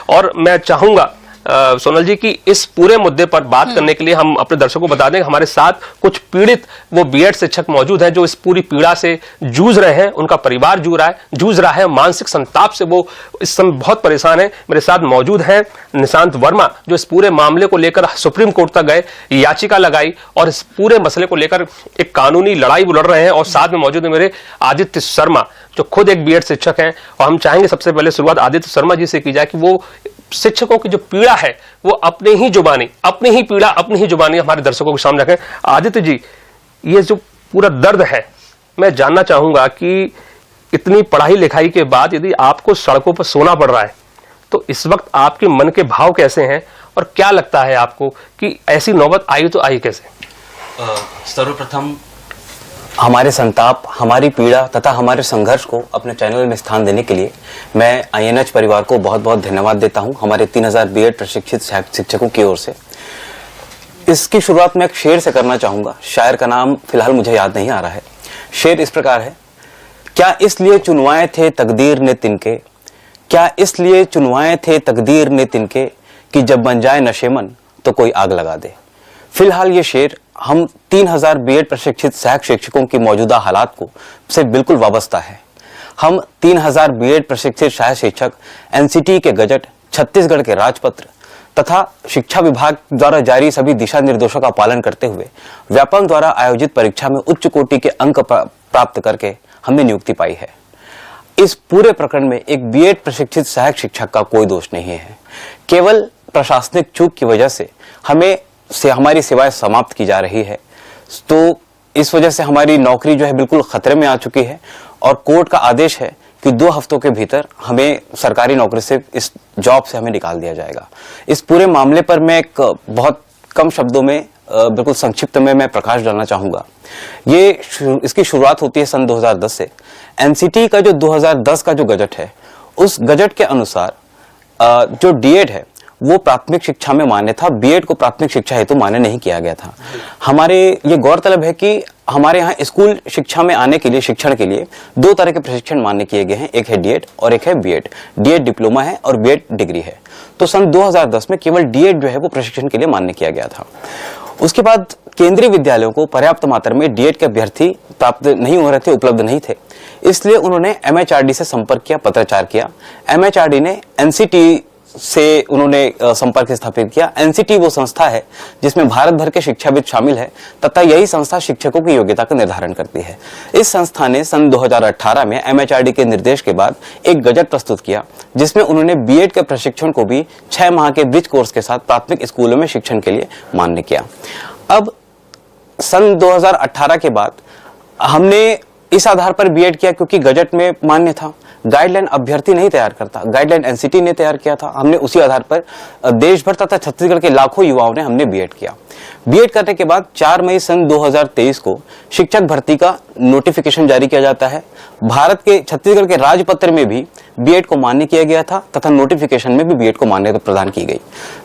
और मैं चाहूंगा सोनल जी की इस पूरे मुद्दे पर बात करने के लिए हम अपने दर्शकों को बता दें कि हमारे साथ कुछ पीड़ित वो बीएड शिक्षक मौजूद हैं जो इस पूरी पीड़ा से जूझ रहे हैं, उनका परिवार जूझ रहा है, मानसिक संताप से वो इस समय बहुत परेशान है। मेरे साथ मौजूद हैं निशांत वर्मा जो इस पूरे मामले को लेकर सुप्रीम कोर्ट तक गए, याचिका लगाई और इस पूरे मसले को लेकर एक कानूनी लड़ाई वो लड़ रहे हैं। और साथ में मौजूद है मेरे आदित्य शर्मा जो खुद एक बीएड शिक्षक हैं। और हम चाहेंगे सबसे पहले शुरुआत आदित्य शर्मा जी से की जाए कि वो शिक्षकों की जो पीड़ा है वो अपनी ही जुबानी हमारे दर्शकों के सामने रखें। आदित्य जी, ये जो पूरा दर्द है, मैं जानना चाहूंगा कि इतनी पढ़ाई लिखाई के बाद यदि आपको सड़कों पर सोना पड़ रहा है तो इस वक्त आपके मन के भाव कैसे हैं और क्या लगता है आपको कि ऐसी नौबत आई तो आई कैसे? सर्वप्रथम हमारे संताप, हमारी पीड़ा तथा हमारे संघर्ष को अपने चैनल में स्थान देने के लिए मैं आईएनएच परिवार को बहुत बहुत धन्यवाद देता हूं, हमारे 3000 बीएड प्रशिक्षित शिक्षकों की ओर से। इसकी शुरुआत मैं एक शेर से करना चाहूंगा। शायर का नाम फिलहाल मुझे याद नहीं आ रहा है। शेर इस प्रकार है, क्या इसलिए चुनवाए थे तकदीर ने तिनके, क्या इसलिए चुनवाए थे तकदीर ने तिनके कि जब बन जाए नशेमन तो कोई आग लगा दे। फिलहाल ये शेर हम 3000 बीएड प्रशिक्षित सहायक शिक्षकों की मौजूदा हालात को से बिल्कुल वाबस्ता है। हम 3000 बीएड प्रशिक्षित सहायक शिक्षक एनसीटी के गजट, छत्तीसगढ़ के राजपत्र तथा शिक्षा विभाग द्वारा जारी सभी दिशा निर्देशों का पालन करते हुए व्यापम द्वारा आयोजित परीक्षा में उच्च कोटि के अंक प्राप्त करके हमने नियुक्ति पाई है। इस पूरे प्रकरण में एक बीएड प्रशिक्षित सहायक शिक्षक का कोई दोष नहीं है। केवल प्रशासनिक चूक की वजह से हमारी सेवाएं समाप्त की जा रही है। तो इस वजह से हमारी नौकरी जो है बिल्कुल खतरे में आ चुकी है और कोर्ट का आदेश है कि 2 हफ्तों के भीतर हमें सरकारी नौकरी से, इस जॉब से हमें निकाल दिया जाएगा। इस पूरे मामले पर मैं एक बहुत कम शब्दों में, बिल्कुल संक्षिप्त में मैं प्रकाश डालना चाहूंगा। इसकी शुरुआत होती है सन 2010 से। एनसीटी का जो 2010 का जो गजट है, उस गजट के अनुसार जो डीएड है वो प्राथमिक शिक्षा में मान्य था, बीएड को प्राथमिक शिक्षा हेतु मान्य नहीं किया गया था। हमारे ये गौरतलब है कि हमारे यहाँ स्कूल शिक्षा में आने के लिए, शिक्षण के लिए 2 तरह के प्रशिक्षण मान्य किए गए हैं, एक है डीएड और एक है बीएड। डीएड डिप्लोमा है और बीएड डिग्री है। तो सन 2010 में केवल डीएड जो है वो प्रशिक्षण के लिए मान्य किया गया था। उसके बाद केंद्रीय विद्यालयों को पर्याप्त मात्रा में डीएड के अभ्यर्थी प्राप्त नहीं हो रहे थे, उपलब्ध नहीं थे, इसलिए उन्होंने एमएचआरडी से संपर्क किया, पत्राचार किया। एमएचआरडी ने एनसीटी से उन्होंने संपर्क स्थापित किया। एनसीटी वो संस्था है जिसमें भारत भर के शिक्षाविद शामिल है तथा यही संस्था शिक्षकों की योग्यता का निर्धारण करती है। इस संस्था ने सन 2018 में एमएचआरडी के निर्देश के बाद एक गजट प्रस्तुत किया जिसमें उन्होंने बीएड के प्रशिक्षण को भी 6 माह के ब्रिज कोर्स के साथ प्राथमिक स्कूलों में शिक्षण के लिए मान्य किया। अब सन 2018 के बाद हमने इस आधार पर बीएड किया क्योंकि गजट में मान्य था। गाइडलाइन अभ्यर्थी नहीं तैयार करता, गाइडलाइन एनसीटी ने तैयार किया था। हमने उसी आधार पर देश भर तथा छत्तीसगढ़ के लाखों युवाओं ने हमने बीएड किया। बीएड करने के बाद 4 मई सन 2023 को शिक्षक भर्ती का नोटिफिकेशन जारी किया जाता है। भारत के छत्तीसगढ़ के राजपत्र में भी बीएड को मान्य किया गया था तथा नोटिफिकेशन में भी बीएड को मान्यता प्रदान की गई।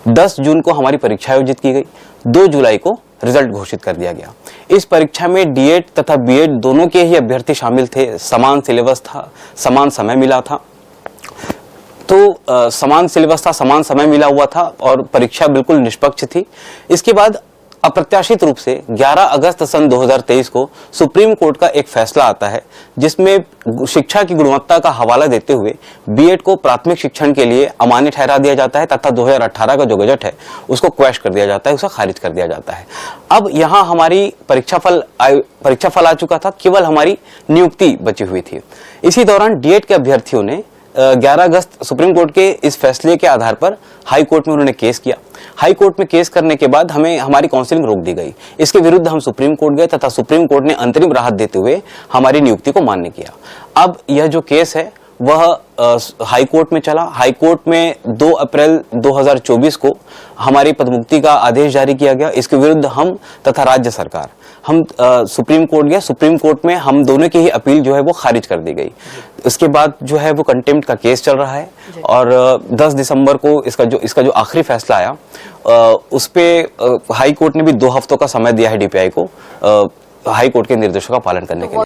10 जून को हमारी परीक्षा आयोजित की गई। 2 जुलाई को रिजल्ट घोषित कर दिया गया। इस परीक्षा में डीएड तथा बीएड दोनों के ही अभ्यर्थी शामिल थे। समान सिलेबस था, समान समय मिला था। तो समान सिलेबस था, समान समय मिला हुआ था और परीक्षा बिल्कुल निष्पक्ष थी। इसके बाद अप्रत्याशित रूप से 11 अगस्त सन 2023 को सुप्रीम कोर्ट का एक फैसला आता है जिसमें शिक्षा की गुणवत्ता का हवाला देते हुए बीएड को प्राथमिक शिक्षण के लिए अमान्य ठहरा दिया जाता है तथा 2018 का जो गजट है उसको क्वैश कर दिया जाता है, उसे खारिज कर दिया जाता है। अब यहाँ हमारी परीक्षाफल आ चुका था, केवल हमारी नियुक्ति बची हुई थी। इसी दौरान डीएड के अभ्यर्थियों ने 11 अगस्त सुप्रीम कोर्ट के इस फैसले के आधार पर हाई कोर्ट में उन्होंने केस किया। हाई कोर्ट में केस करने के बाद हमें हमारी काउंसलिंग रोक दी गई। इसके विरुद्ध हम सुप्रीम कोर्ट गए तथा सुप्रीम कोर्ट ने अंतरिम राहत देते हुए हमारी नियुक्ति को मान्य किया। अब यह जो केस है वह हाई कोर्ट में चला। हाई कोर्ट में 2 अप्रैल 2024 को हमारी पदमुक्ति का आदेश जारी किया गया। इसके विरुद्ध हम तथा राज्य सरकार हम सुप्रीम कोर्ट गए। सुप्रीम कोर्ट में हम दोनों की ही अपील जो है वो खारिज कर दी गई। इसके बाद जो है वो कंटेम्प्ट का केस चल रहा है और 10 दिसंबर को इसका जो आखिरी फैसला आया उस पे हाई कोर्ट ने भी 2 हफ्तों का समय दिया है डीपीआई को हाई कोर्ट के निर्देशों का पालन करने के लिए।